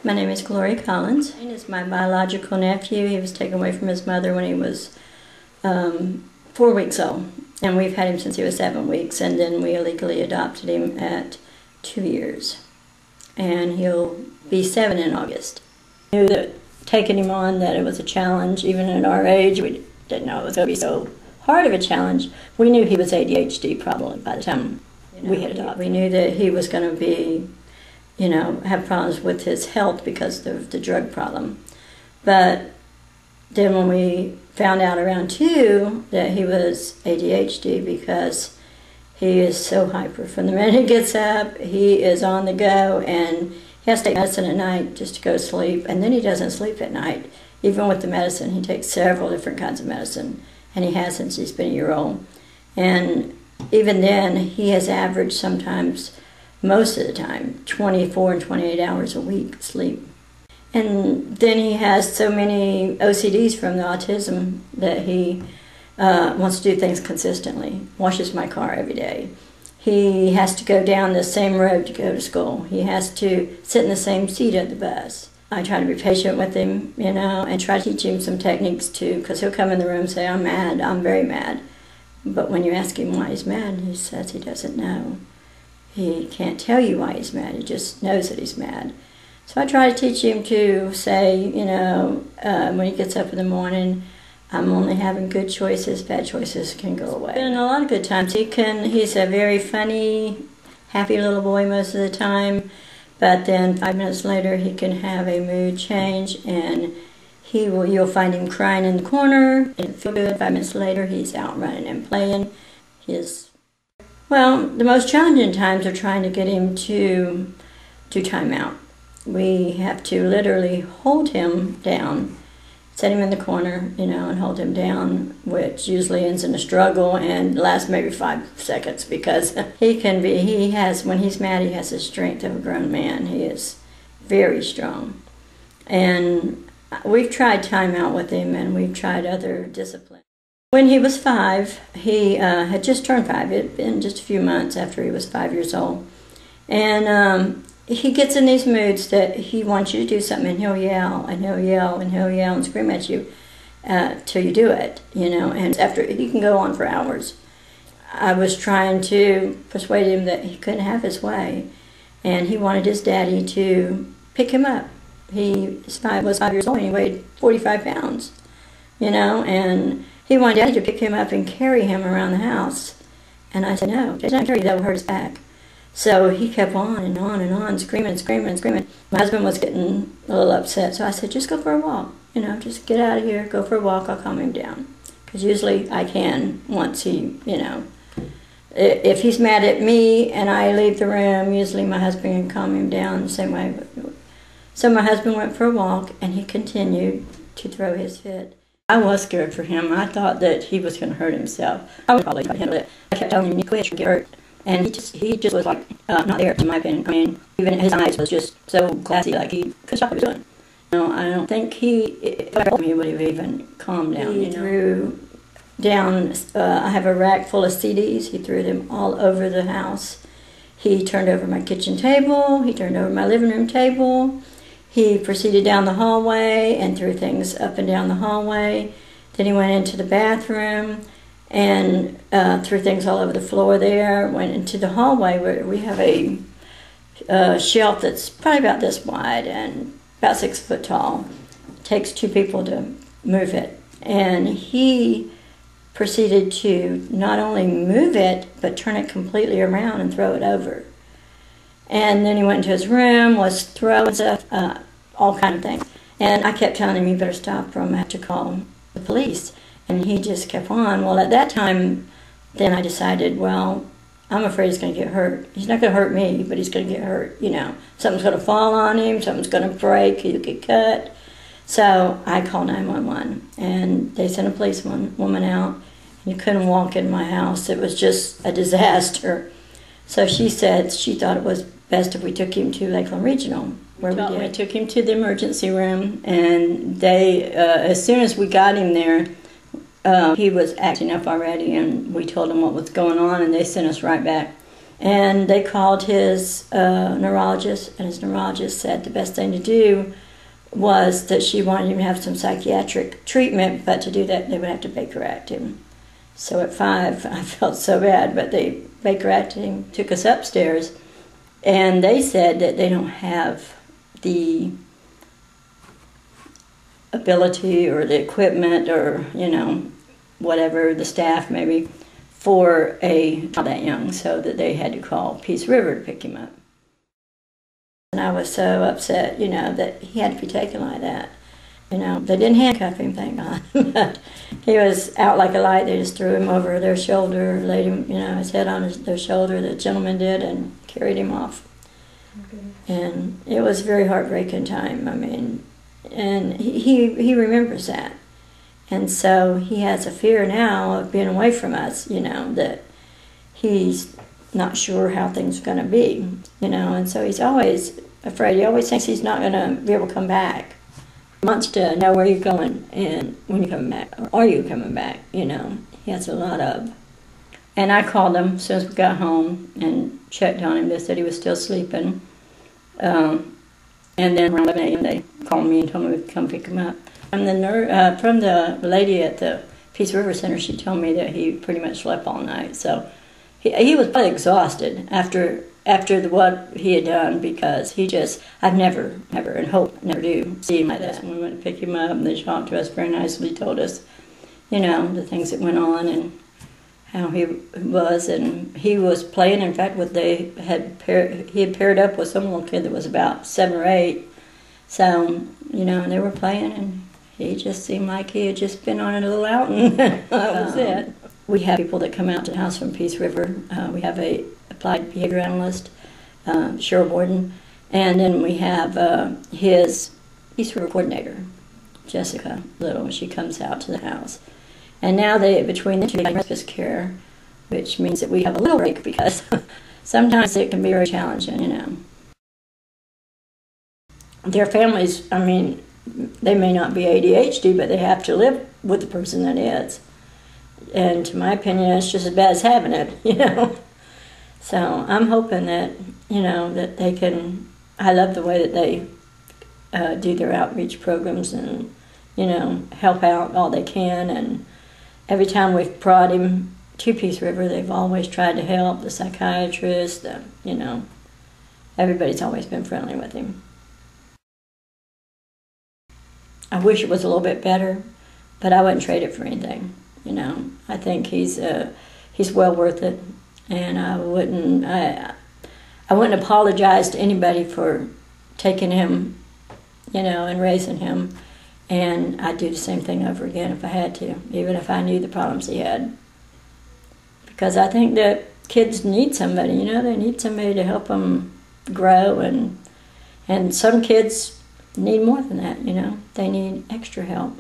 My name is Gloria Collins. He is my biological nephew. He was taken away from his mother when he was 4 weeks old. And we've had him since he was 7 weeks, and then we illegally adopted him at 2 years. And he'll be 7 in August. We knew that taking him on, that it was a challenge. Even at our age, we didn't know it was going to be so hard of a challenge. We knew he was ADHD probably by the time we had adopted. We knew that he was going to be, have problems with his health because of the drug problem. But then when we found out around 2 that he was ADHD, because he is so hyper. From the minute he gets up, he is on the go, and he has to take medicine at night just to go to sleep, and then he doesn't sleep at night. Even with the medicine, he takes several different kinds of medicine, and he has since he's been a year old. And even then, he has averaged sometimes, most of the time, 24 and 28 hours a week sleep. And then he has so many OCDs from the autism that he wants to do things consistently. Washes my car every day. He has to go down the same road to go to school. He has to sit in the same seat at the bus. I try to be patient with him, and try to teach him some techniques too, because he'll come in the room and say, "I'm mad, I'm very mad." But when you ask him why he's mad, he says he doesn't know. He can't tell you why he's mad, he just knows that he's mad. So I try to teach him to say, when he gets up in the morning, I'm only having good choices, bad choices can go away. And a lot of good times. He's a very funny, happy little boy most of the time, but then 5 minutes later he can have a mood change, and you'll find him crying in the corner, and feel good. 5 minutes later he's out running and playing. Well, the most challenging times are trying to get him to do timeout. We have to literally hold him down, set him in the corner, and hold him down, which usually ends in a struggle and lasts maybe 5 seconds, because when he's mad, he has the strength of a grown man. He is very strong. And we've tried timeout with him, and we've tried other disciplines. When he was 5, he had just turned 5. It had been just a few months after he was 5 years old. And he gets in these moods that he wants you to do something, and he'll yell, and he'll yell, and he'll yell, and scream at you till you do it, and after, he can go on for hours. I was trying to persuade him that he couldn't have his way, and he wanted his daddy to pick him up. He was 5 years old, and he weighed 45 pounds, and he wanted daddy to pick him up and carry him around the house. And I said, "No, daddy's not carry you, that will hurt his back." So he kept on and on and on, screaming and screaming and screaming. My husband was getting a little upset, so I said, "Just go for a walk. Just get out of here, go for a walk, I'll calm him down." Because usually I can, once he, if he's mad at me and I leave the room, usually my husband can calm him down the same way. So my husband went for a walk, and he continued to throw his fit. I was scared for him. I thought that he was going to hurt himself. I would probably try to handle it. I kept telling him, "You quit, you get hurt." And he just was like, not there, in my opinion. I mean, even his eyes was just so glassy, like he couldn't stop what he was doing. I don't think if I told him, he would have even calmed down. He threw down, I have a rack full of CDs. He threw them all over the house. He turned over my kitchen table. He turned over my living room table. He proceeded down the hallway and threw things up and down the hallway. Then he went into the bathroom and threw things all over the floor there. Went into the hallway where we have a shelf that's probably about this wide and about 6 foot tall. It takes 2 people to move it. And he proceeded to not only move it, but turn it completely around and throw it over. And then he went into his room, was throwing stuff, all kind of things. And I kept telling him, "You better stop, or I'm going to have to call the police." And he just kept on. Well, at that time, then I decided, well, I'm afraid he's going to get hurt. He's not going to hurt me, but he's going to get hurt. Something's going to fall on him, something's going to break, he'll get cut. So I called 911, and they sent a policewoman out. You couldn't walk in my house. It was just a disaster. So she said she thought it was best if we took him to Lakeland Regional, where we did. We took him to the emergency room, and they, as soon as we got him there, he was acting up already, and we told him what was going on, and they sent us right back. And they called his neurologist, and his neurologist said the best thing to do was that she wanted him to have some psychiatric treatment, but to do that they would have to Baker Act him. So at 5, I felt so bad, but they Baker Acted him, took us upstairs, and they said that they don't have the ability or the equipment or, you know, whatever, the staff maybe, for a child that young, so that they had to call Peace River to pick him up. And I was so upset, you know, that he had to be taken like that. You know, they didn't handcuff him, thank God. But he was out like a light. They just threw him over their shoulder, laid him, you know, his head on their shoulder, the gentleman did, and carried him off. Okay. And it was a very heartbreaking time, I mean, and he remembers that. And so he has a fear now of being away from us, you know, that he's not sure how things are going to be, you know, and so he's always afraid. He always thinks he's not going to be able to come back. He wants to know where you're going and when you're coming back, or are you coming back, you know. He has a lot of. And I called him as soon as we got home and checked on him. They said he was still sleeping. And then around 11 a.m. they called me and told me to come pick him up. From the lady at the Peace River Center, she told me that he pretty much slept all night. So he was probably exhausted after what he had done, because he just, I've never, and hope never do, see him like that. When we went to pick him up, and they talked to us very nicely, told us, you know, the things that went on and how he was, and he was playing. In fact, he had paired up with some little kid that was about 7 or 8. So, you know, and they were playing, and he just seemed like he had just been on a little outing. That was it. We have people that come out to the house from Peace River. We have a applied behavior analyst, Cheryl Borden, and then we have his Peace River coordinator, Jessica Little. She comes out to the house. And now between the two, they have hospice care, which means that we have a little break, because sometimes it can be very challenging, you know. Their families, I mean, they may not be ADHD, but they have to live with the person that is. And to my opinion, it's just as bad as having it, you know. So I'm hoping that, you know, that they can, I love the way that they do their outreach programs and, you know, help out all they can. And every time we've brought him to Peace River, they've always tried to help, the psychiatrist, you know, everybody's always been friendly with him. I wish it was a little bit better, but I wouldn't trade it for anything. You know, I think he's well worth it, and I wouldn't apologize to anybody for taking him, you know, and raising him, and I'd do the same thing over again if I had to, even if I knew the problems he had. Because I think that kids need somebody, you know, they need somebody to help them grow, and some kids need more than that, you know, they need extra help.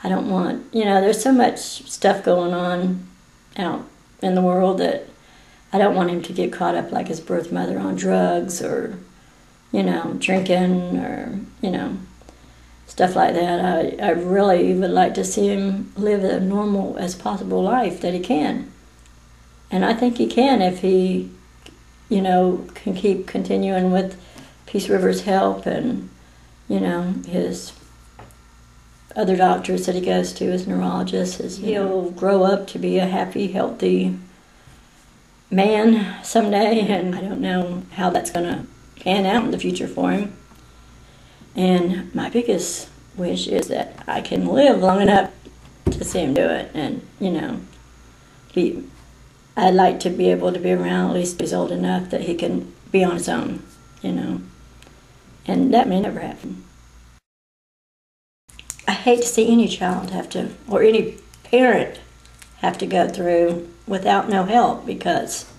I don't want, you know, there's so much stuff going on out in the world that I don't want him to get caught up like his birth mother on drugs or, you know, drinking or, you know, stuff like that. I really would like to see him live a normal as possible life that he can. And I think he can if he, you know, can keep continuing with Peace River's help and, you know, his other doctors that he goes to, his neurologist. He'll grow up to be a happy, healthy man someday, and I don't know how that's going to pan out in the future for him. And my biggest wish is that I can live long enough to see him do it, and, you know, I'd like to be able to be around, at least he's old enough that he can be on his own, you know, and that may never happen. I hate to see any child have to, or any parent have to go through without no help, because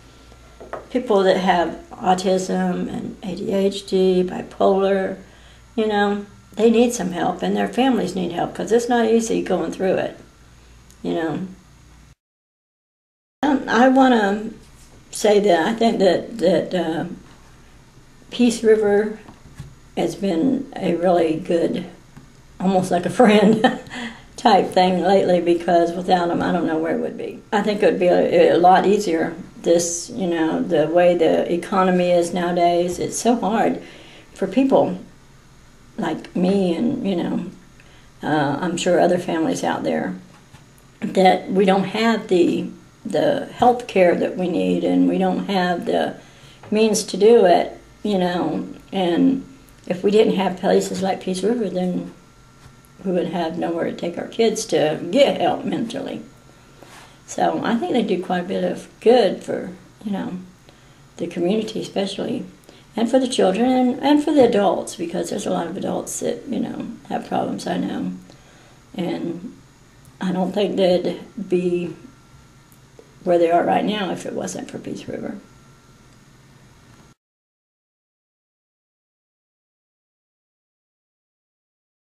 people that have autism and ADHD, bipolar, you know, they need some help, and their families need help, because it's not easy going through it, you know. I want to say that I think that Peace River has been a really good, almost like a friend type thing lately, because without them, I don't know where it would be. I think it would be a lot easier. This, the way the economy is nowadays, it's so hard for people like me and, I'm sure other families out there, that we don't have the health care that we need, and we don't have the means to do it, and if we didn't have places like Peace River, then we would have nowhere to take our kids to get help mentally. So I think they do quite a bit of good for, the community especially, and for the children and for the adults, because there's a lot of adults that, have problems, I know. And I don't think they'd be where they are right now if it wasn't for Peace River.